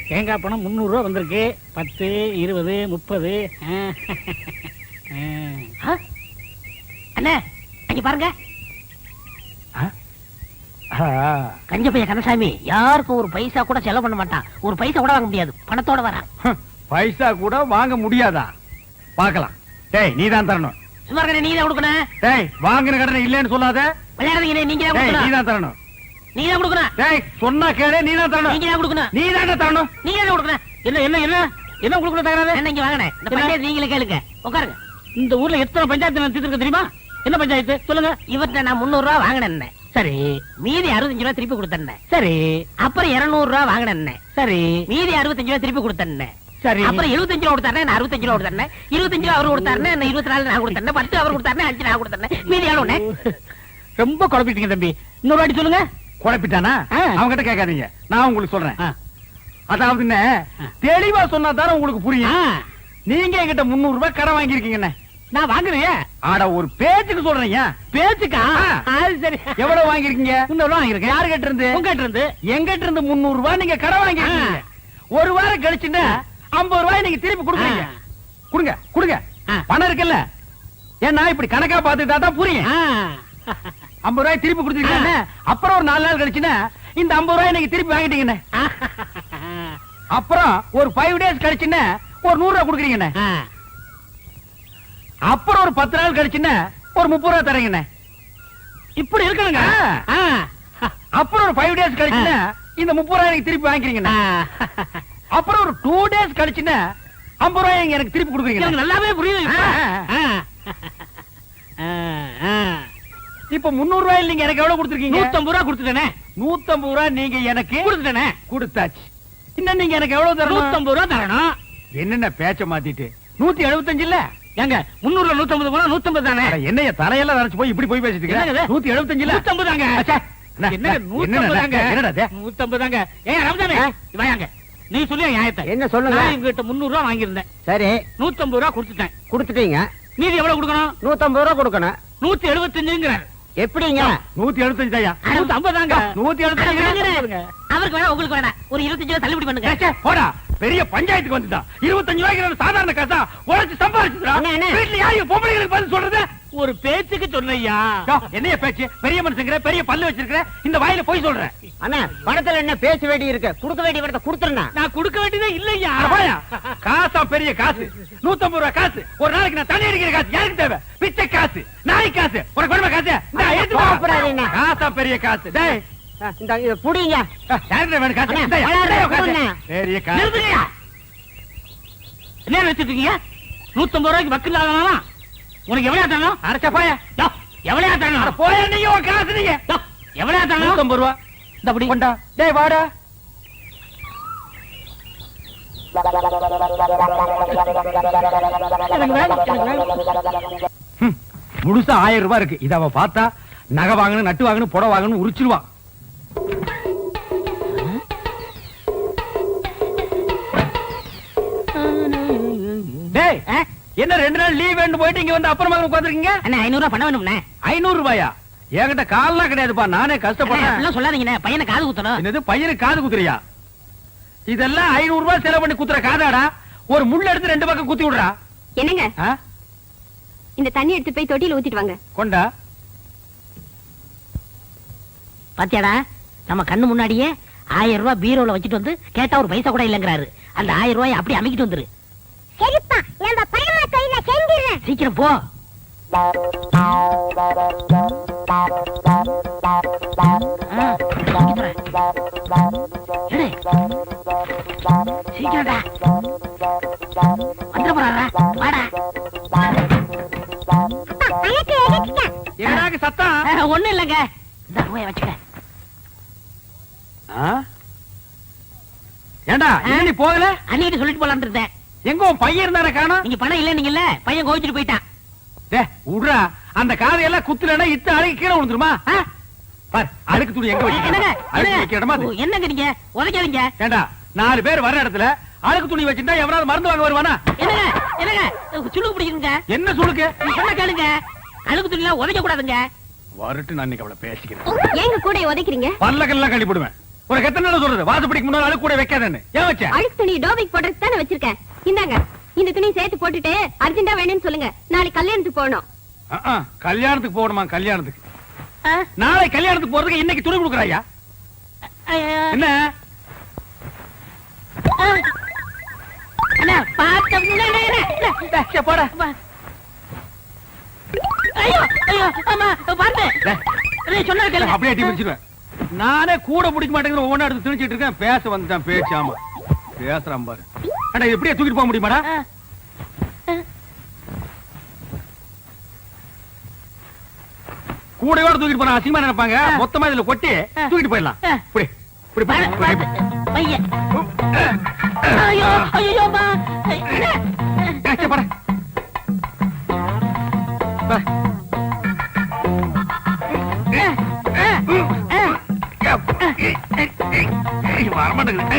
தேங்காய் பணம் 300 ரூபா வந்திருக்கு. 10, 20, 30. அண்ணே அங்க பாருங்க. கஞ்ச பையன் கந்தசாமி யாருக்கும் ஒரு பைசா கூட செலவு பண்ண மாட்டான். ஒரு பைசா கூட வாங்க முடியாது. பணத்தோட வரான். பைசா கூட வாங்க முடியாதா? பாக்கலாம். டேய் நீதான் தரணும். சும்மா இருக்க, நீ தான் கொடுக்கணும். டேய் வாங்கின கடனை இல்லன்னு சொல்லாத. விளையாடுறீங்க, நீங்க தான் கொடுக்கணும். நீதான் தரணும். நீ தான் கொடுக்கணும். டேய் சொன்னா கேளு, நீதான் தரணும். நீங்க தான் கொடுக்கணும். நீதான் தரணும். நீங்க தான் கொடுக்கணும். என்ன என்ன என்ன என்ன கொடுக்கணும் தகராறு? என்ன இங்க வாங்கனே. இந்த பஞ்சாயத்து நீங்களே கேளுங்க. உட்காருங்க. இந்த ஊர்ல எத்தனை பஞ்சாயத்து நடத்திட்டு தெரியுமா? என்ன பஞ்சாயத்து சொல்லுங்க. இவர்ட்ட நான் 300 ரூபா வாங்கினேன். சரி. மீதி 65 ரூபா திருப்பி கொடுத்தேன். சரி. அப்புறம் 200 ரூபா வாங்கினேன். சரி. மீதி 65 ரூபா திருப்பி கொடுத்தேன். சரி. அப்புறம் 75 ரூபா கொடுத்தாரு, நான் 65 ரூபா கொடுத்தேன். 25 ரூபா அவர் கொடுத்தாரு, நான் 24 நான் கொடுத்தேன். 10 அவர் கொடுத்தாரு, 5 நான் கொடுத்தேன். மீதி எவ்வளவுனே? ரொம்ப குழப்பிட்டீங்க தம்பி. இன்னொரு வாட்டி சொல்லுங்க. குழப்பிட்டானா? அவங்க கிட்ட கேட்காதீங்க, நான் உங்களுக்கு சொல்றேன். அதாவது தெளிவா சொன்னா தானே உங்களுக்கு புரியும். நீங்க என்கிட்ட 300 ரூபாய் கடன் வாங்கிருக்கீங்க. நான் வாங்குறேன். ஆட ஒரு பேச்சுக்கு சொல்றீங்க. பேச்சுக்கா? சரி. எவ்வளவு வாங்கிருக்கீங்க? 300 ரூபாய் வாங்கிருக்கேன். யாரு கிட்ட இருந்து? உங்க கிட்ட இருந்து. எங்கிட்ட இருந்து 300 ரூபாய் நீங்க கடன் வாங்கிருக்கீங்க. ஒரு வாரம் கழிச்சுன்னா 50 ரூபாய் நீங்க திருப்பி கொடுக்குறீங்க. கொடுங்க கொடுங்க. பணம் இருக்குல்ல, ஏன்னா இப்படி கணக்கா பாத்துட்டா தான் புரியும். 50 ரூபாய் திருப்பி கொடுத்துருக்கீங்க. அப்புறம் ஒரு 4 நாள் கழிச்சுன்னா இந்த 50 ரூபாய் நீங்க திருப்பி வாங்கிட்டீங்கண்ணே. அப்புறம் ஒரு 5 டேஸ் கழிச்சுன்னா ஒரு 100 ரூபாய் கொடுக்குறீங்கண்ணே. அப்புறம் ஒரு 10 நாள் கழிச்சுன்னா ஒரு 30 ரூபாய் தரீங்கண்ணே. இப்படி இருக்கணுங்க. அப்புறம் ஒரு 5 டேஸ் கழிச்சுன்னா இந்த 30 ரூபாய் எனக்கு திருப்பி வாங்கிக்கிறீங்கண்ணே. அப்புறம் ஒரு 2 டேஸ் கழிச்சுன்னா 50 ரூபாய் எனக்கு திருப்பி கொடுக்குறீங்க. நல்லாவே புரியுது. இப்ப 300 ரூபாய் நீங்க எனக்கு எவ்வளவு கொடுத்துருக்கீங்க? 150 ரூபாய் கொடுத்துட்டேனே. 150 ரூபாய் நீங்க எனக்கு கொடுத்துட்டேனே. கொடுத்தாச்சு. இன்னும் நீங்க எனக்கு எவ்வளவு தரணும்? 150 ரூபாய் தரணும். என்னென்ன பேச்ச மாத்திட்டு 175 இல்ல? ஏங்க 300ல 150 போனா 150 தானே. என்னைய தலையெல்லாம் நரைச்சு போய் இப்படி போய் பேசிட்டு இருக்க? 175 இல்ல? 150 தாங்க. என்ன 150 தாங்க? என்னடா இது? 150 தாங்க. ஏங்க ரம்ஜானே வாங்க. நீ சொல்லி நியாயத்தை. என்ன சொல்லுங்க? நான் இவங்கிட்ட 300 ரூபாய் வாங்கியிருந்தேன். சரி. 150 ரூபாய் கொடுத்துட்டேன். கொடுத்துட்டீங்க. மீதி எவ்வளவு கொடுக்கணும்? 150 ரூபாய் கொடுக்கணும். 175ங்கறார். எப்படிங்க? 175 தாயா? 150 தாங்க. 175. அவருக்கு வேணா உங்களுக்கு வேணா ஒரு 25 ரூபாய் தள்ளுபடி பண்ணுங்க. போடா, பெரிய பஞ்சாயத்துக்கு வந்துட்டா. 25 ரூபாய்க்கு சாதாரண காசா உழைச்சு சம்பாதிச்சுடா. வீட்டுல யாரு பொம்பளைங்களுக்கு பதில் சொல்றது? ஒரு பேச்சுக்கு சொன்னையா. என்னைய பேச்சு? பெரிய மனுஷங்கிற, பெரிய பல்லு வச்சிருக்கிற, இந்த வாயில போய் சொல்றேன். அண்ணா பணத்துல என்ன பேச வேண்டி இருக்கு? கொடுக்க வேண்டிய பணத்தை கொடுத்துறேன். நான் கொடுக்க வேண்டியதே இல்லையா. காசா பெரிய காசு, 150 ரூபாய் காசு. ஒரு நாளைக்கு நான் தண்ணி அடிக்கிற காசு யாருக்கு தேவை? பிச்சை காசு, நாய் காசு, ஒரு குடும்ப காசு. காசா பெரிய காசு. டேய் இந்த இத புடிங்க. வேணும் காசு. பெரிய காசு. என்ன வச்சிருக்கீங்க? 150 ரூபாய்க்கு வக்கீல் ஆகணுமா? உனக்கு எவ்வளவு தரணும்? அரைச்சா போயா. எவ்வளவு தரணும்? போயா நீங்க ஒரு காசு. நீங்க எவ்வளவு தரணும்? 150 ரூபாய். இந்த அப்படி கொண்டா. டேய் வாடா. முழுசா 1000 ரூபாய் இருக்கு. இத அவ பார்த்தா நகை வாங்கணும், நட்டு வாங்கணும், புடவை வாங்கணும் உரிச்சிருவா. டேய் என்ன 2 நாள் லீவ் வேணும் போயிட்டு இங்க வந்து அப்புறமா உட்கார்ந்திருக்கீங்க? அண்ணா 500 ரூபாய் பணம் வேணும்ண்ணே. 500 ரூபாயா? என்கிட்ட கால்லாம் கிடையாதுப்பா, நானே கஷ்டப்படுறேன். சொல்லாதீங்கண்ணே, பையனை காது குத்தணும். என்னது பையனுக்கு காது குத்துறியா? இதெல்லாம் 500 ரூபாய் செலவு பண்ணி குத்துற காதாடா. ஒரு முள் எடுத்து 2 பக்கம் குத்தி விடுறா. என்னங்க இந்த தண்ணி எடுத்து போய் தொட்டியில ஊத்திட்டு வாங்க. கொண்டா. பாத்தியாடா, நம்ம கண்ணு முன்னாடியே 1000 ரூபாய் பீரோல வச்சுட்டு வந்து கேட்டா ஒரு பைசா கூட இல்லங்கிறாரு. அந்த 1000 ரூபாய் அப்படி அமைக்கிட்டு வந்துரு. சரிப்பா, நம்ம பணமா கையில செஞ்சிரேன். சீக்கிரம் போ. சீக்கிரம்டா வந்துட போறாரா? வாடா. என்னடாக்கு சத்தம்? ஒண்ணும் இல்லங்க. இந்த ரூபாய் வச்சுக்க. ஏண்டா நீ போகல? அன்னிட்டு சொல்லிட்டு போலான்னு இருந்தேன். எங்க உன் பையன் இருந்தார காணோம்? நீங்க பணம் இல்ல நீங்கல்ல, பையன் கோவிச்சுட்டு போயிட்டான். விடுறா, அந்த காதையெல்லாம் குத்துலன்னா இத்த அழுக்கு கீழே விழுந்துருமா? பார், அழுக்கு துணி எங்க வச்சு? என்னங்க நீங்க உதைக்காதீங்க. ஏண்டா 4 பேர் வர இடத்துல அழுக்கு துணி வச்சிருந்தா எவனாவது மருந்து வாங்க வருவானா? என்னங்க என்னங்க சுளுக்கு பிடிக்குங்க. என்ன சுளுக்கு? சொன்ன கேளுங்க, அழுக்கு துணிலாம் உதைக்க கூடாதுங்க. வரட்டு, நான் இன்னைக்கு அவளை பேசிக்கிறேன். ஏங்க கூட உதைக்கிறீங்க? பல்லக்கெல்லாம் கழிப்பிடுவேன். உனக்கு எத்தனை நாள் சொல்றது வாசப்படிக்கு முன்னால அழுக்கு கூட வைக்காதன்னு ஏன் வச்ச அழுக்கு துணி டோபிக் போடுறதுக்கு தானே வச்சிருக்கேன். இந்தாங்க, இந்த துணி சேர்த்து போட்டுட்டு அர்ஜென்டா வேணும்னு சொல்லுங்க. நாளைக்கு கல்யாணத்துக்கு போகணும். கல்யாணத்துக்கு போகணுமா? கல்யாணத்துக்கு நாளை கல்யாணத்துக்கு போறதுக்கு இன்னைக்கு துணி கொடுக்குறாயா? என்ன அண்ணா பாத்த போட ஐயோ ஐயோ அம்மா பாத்து சொன்னா கேளு. அப்படியே அடி பிடிச்சிருவேன். நானே கூட பிடிக்க மாட்டேங்கிற ஒவ்வொன்றா எடுத்து திணிச்சிட்டு இருக்கேன். பேச வந்துட்டான் பேச்சாம பேசுறான் பாரு. அண்ணா எப்படியே தூக்கிட்டு போக முடியுமாடா? கூடையோட தூக்கிட்டு போனா அசிங்கமா நினைப்பாங்க. மொத்தமா இதுல கொட்டி தூக்கிட்டு போயிடலாம். இப்படி இப்படி பையன் ஐயோ ஐயோ அம்மா போட வரமாட்டேங்குது.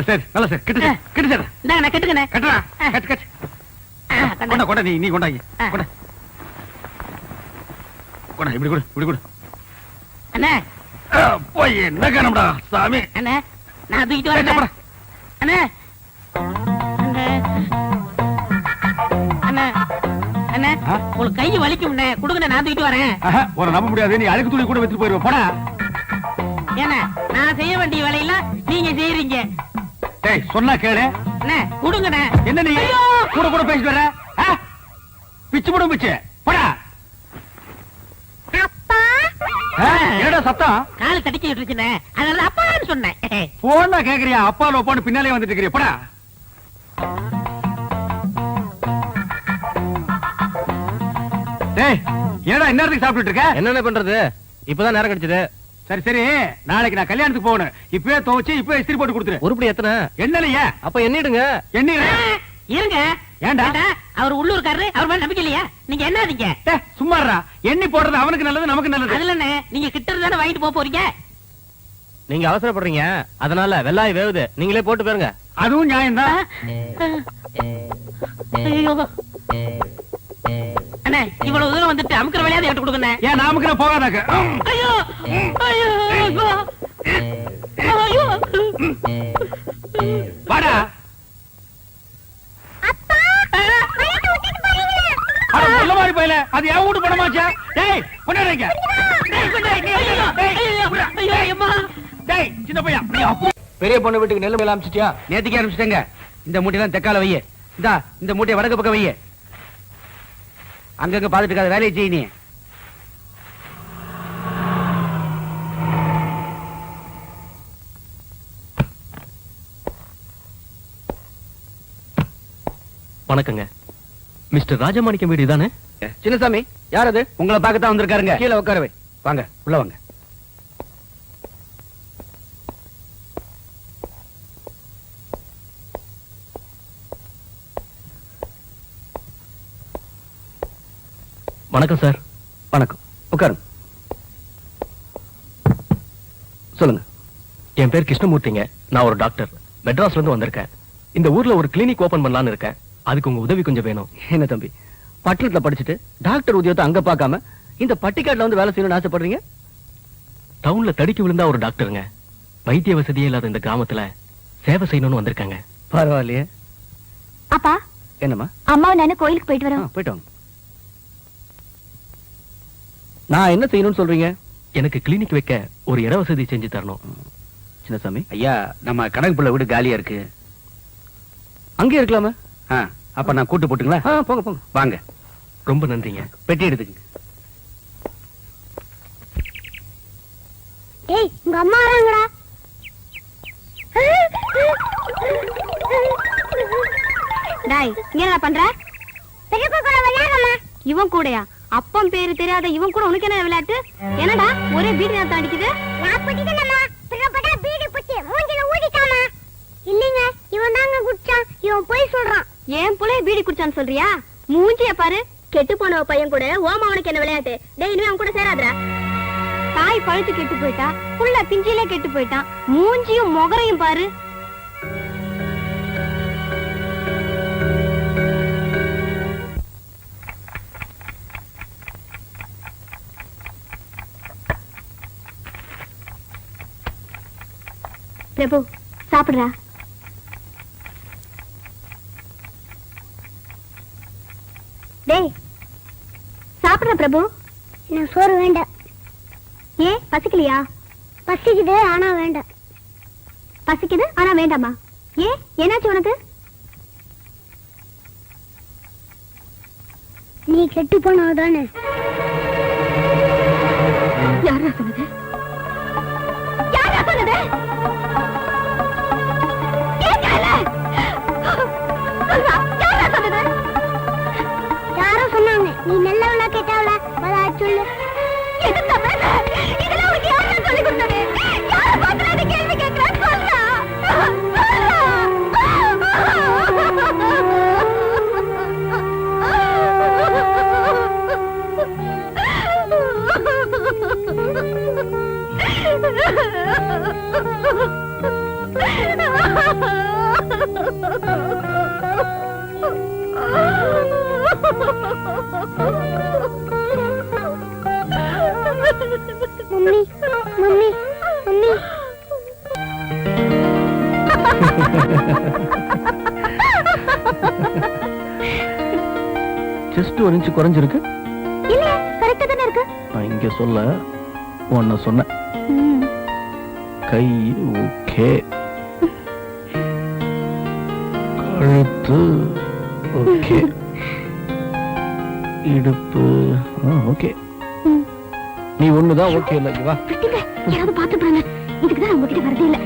சரி நல்ல சார் கிட்ட கிட்ட சார் இந்தாங்க நான் கட்டுக்கண்ணே. கட்டுறா கட்டு கட்டு கொண்டா கொண்டா நீ கொண்டாங்க கொண்டா கொண்டா இப்படி கொடு இப்படி கொடு. அண்ணே போய் என்ன காணம்டா சாமி. அண்ணே நான் தூக்கிட்டு வரேன். அண்ணே அண்ணே அண்ணே உங்களுக்கு கை வலிக்கும்ண்ணே கொடுங்கண்ணே நான் தூக்கிட்டு வரேன். உன நம்ப முடியாது. நீ அழுக்கு துணி கூட வச்சுட்டு போயிருவ போடா. ஏன்னா நான் செய்ய வேண்டிய வேலையெல்லாம் நீங்க செய்யறீங்க. டேய் சொன்னா கேளு. அண்ணே கொடுங்கண்ணே. என்ன நீ கூட கூட பேசிட்டு வர? பிச்சு போடும் பிச்சு போடா. என்னடா சத்தம்? கால் தடிக்க விட்டுருச்சுண்ணே அதனால அப்பான்னு சொன்னேன். போனா கேக்குறியா? அப்பால ஒப்பான்னு பின்னாலே வந்துட்டு இருக்கிறியா? போடா. டேய் என்னடா இந்நேரத்துக்கு சாப்பிட்டுட்டு இருக்க? என்னென்ன பண்றது? இப்பதான் நேரம் கிடைச்சது. சரி சரி நாளைக்கு நான் கல்யாணத்துக்கு போகணும். இப்பவே துவச்சு இப்பவே இஸ்திரி போட்டு கொடுத்துரு. உருப்படி எத்தனை? என்னலையா? அப்ப எண்ணிடுங்க. எண்ணிடுறேன். இருங்க. ஏண்டா? அவர் உள்ளூர்காரரு அவர் மேல நம்பிக்கை இல்லையா? நீங்க என்னதீங்க? சும்மாறா. எண்ணி போடுறது அவனுக்கு நல்லது நமக்கு நல்லது. அதுல என்ன நீங்க கிட்ட இருந்தானே வாங்கிட்டு போக போறீங்க. நீங்க அவசரப்படுறீங்க. அதனால வெள்ளாய் வேவுது. நீங்களே போட்டு போயிருங்க. அதுவும் நியாயம்தான். ஐயோ அண்ணே இவ்வளவு தூரம் வந்துட்டு அமுக்கிற வேலையாவது என்கிட்ட கொடுங்கண்ணே. ஏன் நாமுக்கு போகாதாக்க? ஐயோ ஐயோ ஐயோ வாடா. சொல்ல மாதிரி போயில அது என் வீட்டு பணமாச்சா? டேய் கொண்டாடுங்க. டேய் சின்ன பையா பெரிய பொண்ணு வீட்டுக்கு நெல்லு மேல அமிச்சிட்டியா? நேத்திக்கு ஆரம்பிச்சிட்டேங்க. இந்த மூட்டையெல்லாம் தெக்கால வைய. இந்த மூட்டையை வடக்கு பக்கம் வைய. அங்கங்க பாத்துட்டு இருக்காத வேலையை செய்ய நீ. வணக்கங்க. மிஸ்டர் ராஜமாணிக்கம் வீடு தானே? சின்னசாமி யார் அது? உங்களை பார்க்கத்தான் வந்திருக்காருங்க. கீழே உட்காரவே. வாங்க உள்ள வாங்க. வணக்கம் சார். வணக்கம் உட்காருங்க. சொல்லுங்க. என் பேர் கிருஷ்ணமூர்த்திங்க. நான் ஒரு டாக்டர். மெட்ராஸ்ல இருந்து வந்திருக்கேன். இந்த ஊர்ல ஒரு கிளினிக் ஓபன் பண்ணலாம்னு இருக்கேன். அதுக்கு உங்க உதவி கொஞ்சம் வேணும். என்ன தம்பி பட்டணத்துல படிச்சுட்டு டாக்டர் உதவியத்தை அங்க பார்க்காம இந்த பட்டிக்காட்டுல வந்து வேலை செய்யணும்னு ஆசைப்படுறீங்க? டவுன்ல தடிக்கு விழுந்தா ஒரு டாக்டருங்க. வைத்திய வசதியே இல்லாத இந்த கிராமத்துல சேவை செய்யணும்னு வந்திருக்காங்க. பரவாயில்லையே. அப்பா என்னம்மா? அம்மாவும் நானும் கோயிலுக்கு போயிட்டு வரோம். போயிட்டு வாங்க. நான் என்ன செய்யணும்னு சொல்றீங்க? எனக்கு கிளினிக் வைக்க ஒரு இட வசதி செஞ்சு தரணும். சின்னசாமி ஐயா நம்ம கணக்கு பிள்ளை வீடு காலியா இருக்கு. அங்கே இருக்கலாமா? அப்ப நான் கூட்டு போட்டுங்களா? போங்க போங்க வாங்க. ரொம்ப நன்றிங்க. பெட்டி எடுத்துக்கங்க. ஏய் உங்க அம்மா வராங்கடா. டேய் நீ என்ன பண்ற? பெரியப்பா கூட விளையாடமா? இவன் கூடயா? அப்பம் பேரு தெரியாத இவன் கூட உனக்கு என்ன விளையாட்டு? என்னடா ஒரே பீடி நாத்தம் அடிக்குது? நான் பிடிக்கலமா. பிறப்படா பீடி புடி மூஞ்சில ஊதிட்டாமா. இல்லங்க இவன் தாங்க குடிச்சான். இவன் போய் சொல்றான். ஏன் புள்ளைய பீடி குடிச்சான்னு சொல்றியா? மூஞ்சிய பாரு. கெட்டு போன பையன் கூட ஓமா உனக்கு என்ன விளையாட்டு? டேய் இனிமே அவன் கூட சேராதடா. தாய் பழுத்து கெட்டு போயிட்டா, புள்ள பிஞ்சிலே கெட்டு போயிட்டான். மூஞ்சியும் முகரையும் பாரு. பிரபு சாப்பிடுறா. டேய் சாப்பிடுற பிரபு. எனக்கு சோறு வேண்டாம். ஏன் பசிக்கலையா? பசிக்குது ஆனா வேண்டாம். பசிக்குது ஆனா வேண்டாமா? ஏன் என்னாச்சு உனக்கு? நீ கெட்டு போனதானே. யாரா சொன்னது? யாரா சொன்னது? யாரா சொன்னது? யாரோ சொன்னாங்க. நீ நல்லவளா கேட்டவளா பதா சொல்லு. இது தப்பா? இதெல்லாம் உனக்கு யாரா சொல்லி கொடுத்தது? யார பார்த்து நீ கேள்வி கேக்குற? சொல்லு. Mummy mummy mummy. ஜஸ்ட் ஒரு இன்ச்சு குறைஞ்சிருக்கு. இல்ல கரெக்ட்டா தானே இருக்கு. நான் இங்க சொல்ல உன்ன சொன்னேன். கை ஓகே, கழுத்து ஓகே, இடுப்பு ஓகே. நீ ஒண்ணுதான் ஓகே இல்ல. வா யாராவது பாத்து போறாங்க. இதுக்குதான் உங்ககிட்ட வரதே இல்ல.